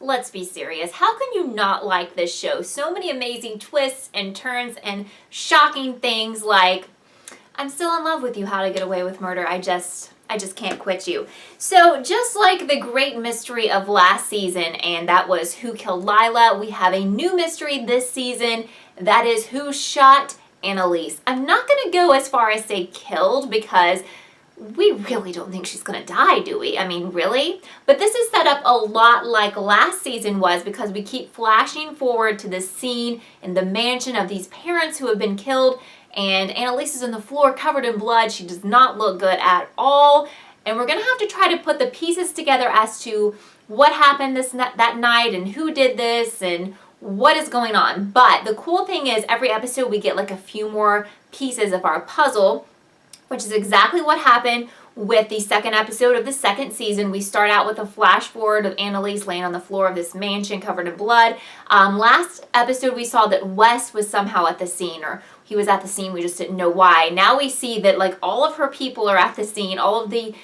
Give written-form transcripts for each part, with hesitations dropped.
let's be serious. How can you not like this show? So many amazing twists and turns and shocking things like, I'm still in love with you, how to get away with murder. I just can't quit you. So just like the great mystery of last season, and that was who killed Lila, we have a new mystery this season. That is who shot Annalise. I'm not going to go as far as say killed because we really don't think she's going to die, do we? I mean, really? But this is set up a lot like last season was because we keep flashing forward to the scene in the mansion of these parents who have been killed, and Annalise is on the floor covered in blood. She does not look good at all. And we're going to have to try to put the pieces together as to what happened that night and who did this and what is going on. But the cool thing is every episode we get like a few more pieces of our puzzle, which is exactly what happened with the second episode of the second season. We start out with a flash forward of Annalise laying on the floor of this mansion covered in blood. Last episode we saw that Wes was somehow at the scene, or he was at the scene, we just didn't know why. Now we see that like all of her people are at the scene, all of the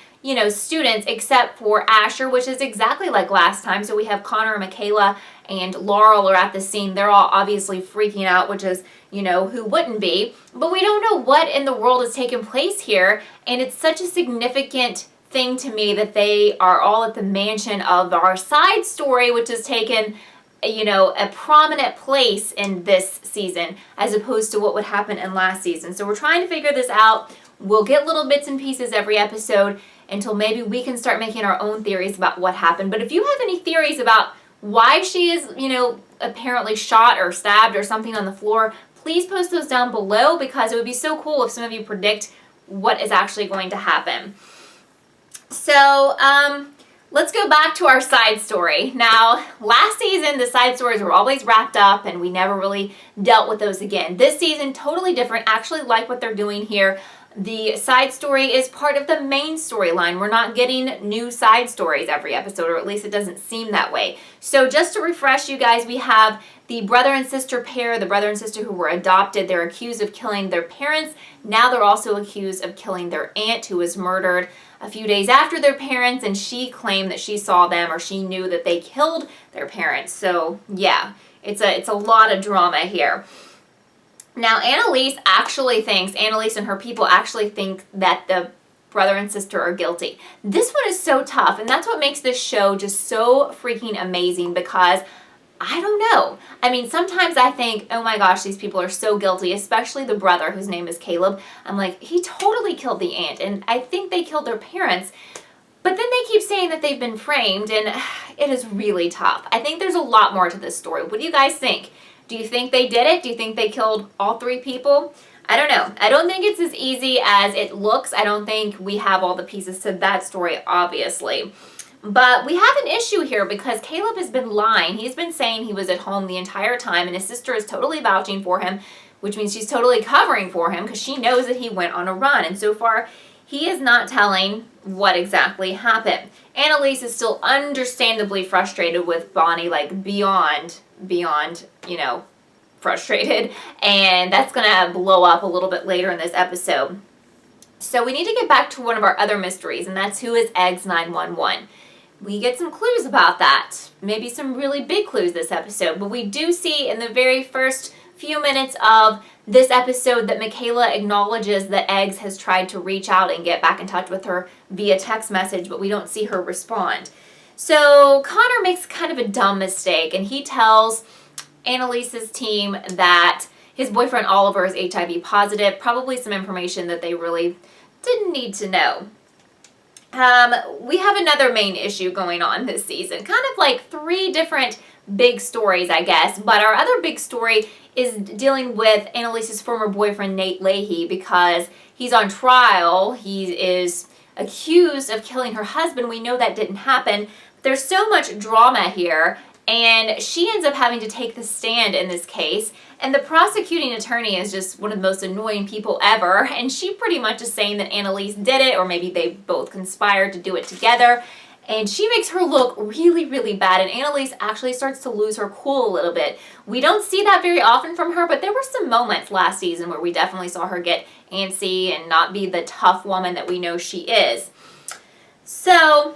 students except for Asher, which is exactly like last time. So we have Connor, Michaela, and Laurel are at the scene. They're all obviously freaking out, which is, who wouldn't be? But we don't know what in the world is taking place here, and it's such a significant thing to me that they are all at the mansion of our side story, which has taken, a prominent place in this season as opposed to what would happen in last season. So we're trying to figure this out. We'll get little bits and pieces every episode until maybe we can start making our own theories about what happened. But if you have any theories about why she is, apparently shot or stabbed or something on the floor, please post those down below because it would be so cool if some of you predict what is actually going to happen. So, let's go back to our side story. Now, last season, the side stories were always wrapped up and we never really dealt with those again. This season, totally different. Actually like what they're doing here. The side story is part of the main storyline. We're not getting new side stories every episode, or at least it doesn't seem that way. So just to refresh you guys, we have the brother and sister pair, the brother and sister who were adopted. They're accused of killing their parents. Now they're also accused of killing their aunt, who was murdered a few days after their parents, and she claimed that she saw them, or she knew that they killed their parents. So yeah, it's a lot of drama here. Now, Annalise and her people actually think that the brother and sister are guilty. This one is so tough, and that's what makes this show just so freaking amazing because I don't know. I mean, sometimes I think, oh my gosh, these people are so guilty, especially the brother whose name is Caleb. I'm like, he totally killed the aunt, and I think they killed their parents. But then they keep saying that they've been framed, and it is really tough. I think there's a lot more to this story. What do you guys think? Do you think they did it? Do you think they killed all three people? I don't know. I don't think it's as easy as it looks. I don't think we have all the pieces to that story, obviously. But we have an issue here because Caleb has been lying. He's been saying he was at home the entire time, and his sister is totally vouching for him, which means she's totally covering for him because she knows that he went on a run. And so far, he is not telling what exactly happened. Annalise is still understandably frustrated with Bonnie, like beyond, frustrated. And that's going to blow up a little bit later in this episode. So we need to get back to one of our other mysteries, and that's who is Eggs 911. We get some clues about that. Maybe some really big clues this episode. But we do see in the very first few minutes of this episode that Michaela acknowledges that Eggs has tried to reach out and get back in touch with her via text message, but we don't see her respond. So Connor makes kind of a dumb mistake, and he tells Annalise's team that his boyfriend Oliver is HIV positive, probably some information that they really didn't need to know. We have another main issue going on this season, kind of like three different big stories, I guess, but our other big story is dealing with Annalise's former boyfriend, Nate Leahy, because he's on trial. He is accused of killing her husband. We know that didn't happen. There's so much drama here, and she ends up having to take the stand in this case, and the prosecuting attorney is just one of the most annoying people ever, and she pretty much is saying that Annalise did it, or maybe they both conspired to do it together, and she makes her look really, really bad, and Annalise actually starts to lose her cool a little bit. We don't see that very often from her, but there were some moments last season where we definitely saw her get antsy and not be the tough woman that we know she is. So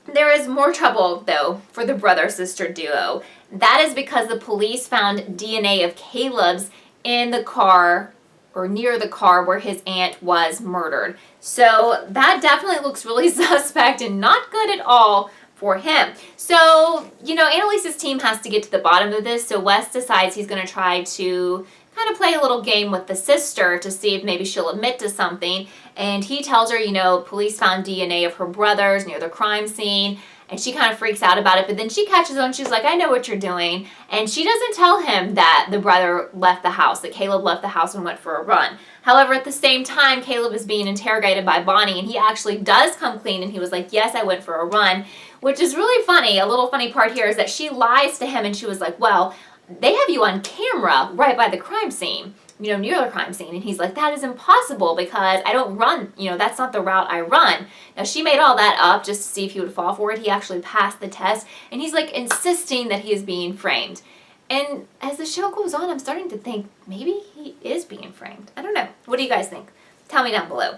There is more trouble, though, for the brother-sister duo. That is because the police found DNA of Caleb's in the car, or near the car where his aunt was murdered. So that definitely looks really suspect and not good at all for him. So, Annalise's team has to get to the bottom of this, so Wes decides he's going to try to kind of play a little game with the sister to see if maybe she'll admit to something. And he tells her, police found DNA of her brothers near the crime scene. And she kind of freaks out about it, but then she catches on. She's like, I know what you're doing. And she doesn't tell him that the brother left the house, that Caleb left the house and went for a run. However, at the same time, Caleb is being interrogated by Bonnie, and he actually does come clean, and he was like, yes, I went for a run, which is really funny. A little funny part here is that she lies to him, and she was like, well, they have you on camera right by the crime scene, near the crime scene. And he's like, that is impossible because I don't run, that's not the route I run. Now, she made all that up just to see if he would fall for it. He actually passed the test, and he's like insisting that he is being framed. And as the show goes on, I'm starting to think maybe he is being framed. I don't know. What do you guys think? Tell me down below.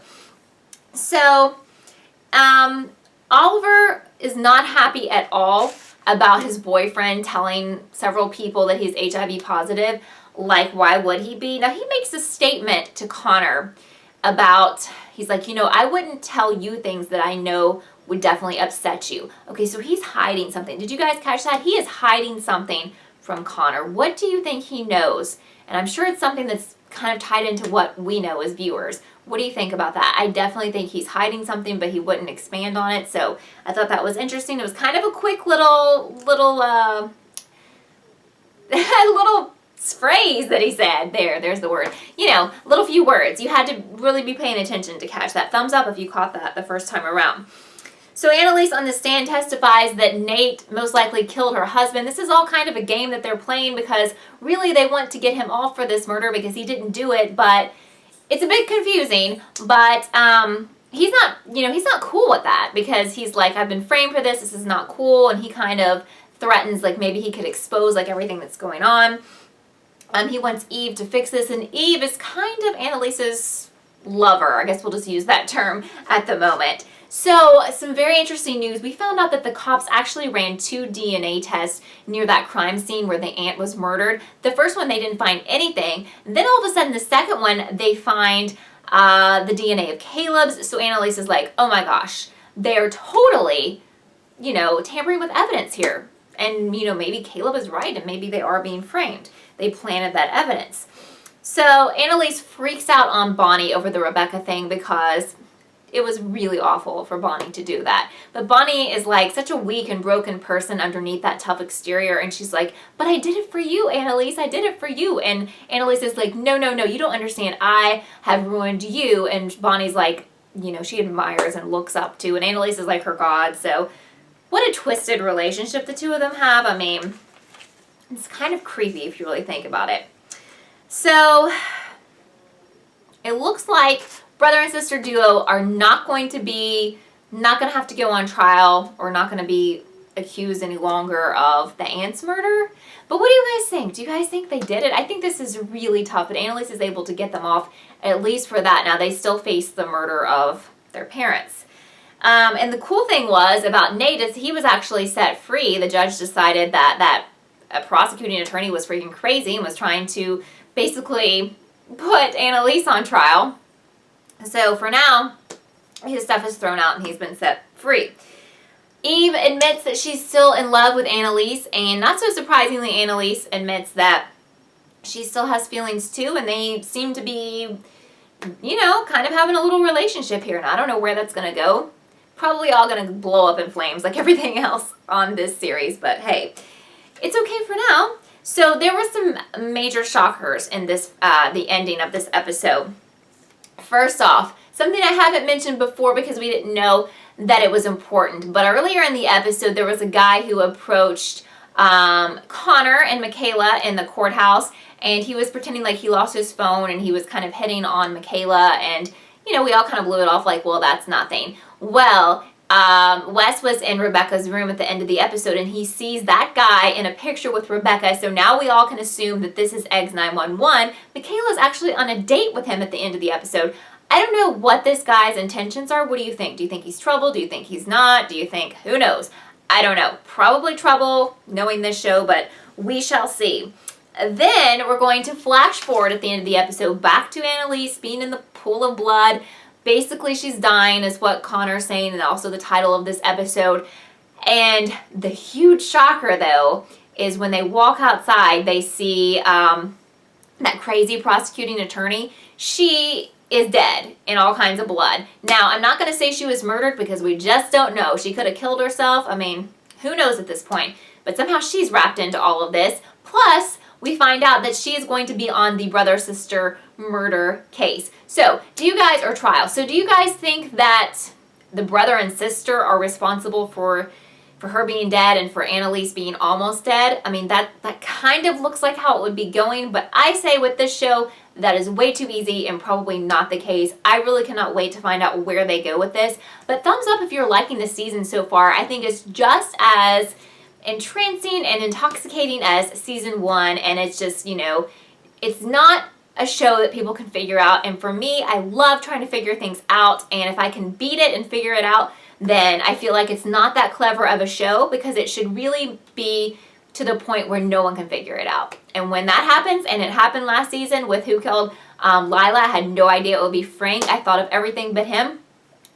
So, Oliver is not happy at all about his boyfriend telling several people that he's HIV positive. Like, why would he be? Now, he makes a statement to Connor about, he's like, I wouldn't tell you things that I know would definitely upset you. Okay, so he's hiding something. Did you guys catch that? He is hiding something from Connor. What do you think he knows? And I'm sure it's something that's kind of tied into what we know as viewers. What do you think about that? I definitely think he's hiding something, but he wouldn't expand on it. So I thought that was interesting. It was kind of a quick little little phrase that he said. There's the word. Little few words. You had to really be paying attention to catch that. Thumbs up if you caught that the first time around. So Annalise on the stand testifies that Nate most likely killed her husband. This is all kind of a game that they're playing because really they want to get him off for this murder because he didn't do it, but it's a bit confusing. But he's not cool with that because he's like, I've been framed for this. This is not cool. And he kind of threatens like maybe he could expose like everything that's going on. He wants Eve to fix this, and Eve is kind of Annalise's lover. I guess we'll just use that term at the moment. So, some very interesting news. We found out that the cops actually ran 2 DNA tests near that crime scene where the aunt was murdered. The first one, they didn't find anything. Then all of a sudden, the second one, they find the DNA of Caleb's. So Annalise is like, oh my gosh, they're totally, tampering with evidence here. And, maybe Caleb is right and maybe they are being framed. They planted that evidence. So Annalise freaks out on Bonnie over the Rebecca thing because it was really awful for Bonnie to do that. But Bonnie is like such a weak and broken person underneath that tough exterior. And she's like, but I did it for you, Annalise. I did it for you. And Annalise is like, no, you don't understand. I have ruined you. And Bonnie's like, she admires and looks up to. And Annalise is like her god. So what a twisted relationship the two of them have. I mean, it's kind of creepy if you really think about it. So it looks like brother and sister duo are not going to have to go on trial or not going to be accused any longer of the aunt's murder. But what do you guys think? Do you guys think they did it? I think this is really tough, but Annalise is able to get them off at least for that. Now they still face the murder of their parents. And the cool thing was about Nate is he was actually set free. The judge decided that a prosecuting attorney was freaking crazy and was trying to basically put Annalise on trial. So for now, his stuff is thrown out and he's been set free. Eve admits that she's still in love with Annalise, and not so surprisingly, Annalise admits that she still has feelings too, and they seem to be, kind of having a little relationship here, and I don't know where that's going to go. Probably all going to blow up in flames like everything else on this series, but hey, it's okay for now. So there were some major shockers in this, the ending of this episode. First off, something I haven't mentioned before because we didn't know that it was important, but earlier in the episode there was a guy who approached Connor and Michaela in the courthouse, and he was pretending like he lost his phone and he was kind of hitting on Michaela, and we all kind of blew it off like, well, that's nothing. Well, Wes was in Rebecca's room at the end of the episode, and he sees that guy in a picture with Rebecca, so now we all can assume that this is Eggs 911. Michaela's actually on a date with him at the end of the episode. I don't know what this guy's intentions are. What do you think? Do you think he's trouble? Do you think he's not? Do you think, who knows? I don't know. Probably trouble, knowing this show, but we shall see. Then we're going to flash forward at the end of the episode back to Annalise being in the pool of blood. Basically, she's dying is what Connor's saying, and also the title of this episode. And the huge shocker, though, is when they walk outside, they see that crazy prosecuting attorney. She is dead in all kinds of blood. Now, I'm not going to say she was murdered because we just don't know. She could have killed herself. I mean, who knows at this point? But somehow she's wrapped into all of this. Plus, we find out that she is going to be on the brother-sister murder case. So, do you guys, or trial. So, do you guys think that the brother and sister are responsible for her being dead and for Annalise being almost dead? I mean, that kind of looks like how it would be going, but I say with this show, that is way too easy and probably not the case. I really cannot wait to find out where they go with this. But thumbs up if you're liking this season so far. I think it's just as entrancing and intoxicating as season 1, and it's just, you know, it's not a show that people can figure out, and for me, I love trying to figure things out, and if I can beat it and figure it out, then I feel like it's not that clever of a show, because it should really be to the point where no one can figure it out. And when that happens, and it happened last season with Who Killed Lila, I had no idea it would be Frank. I thought of everything but him.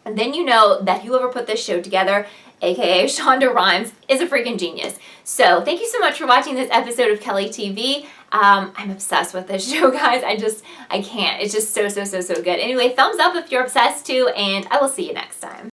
And then you know that whoever put this show together, aka Shonda Rhimes, is a freaking genius. So thank you so much for watching this episode of Kellie TV. I'm obsessed with this show, guys. I can't. It's just so good. Anyway, thumbs up if you're obsessed too, and I will see you next time.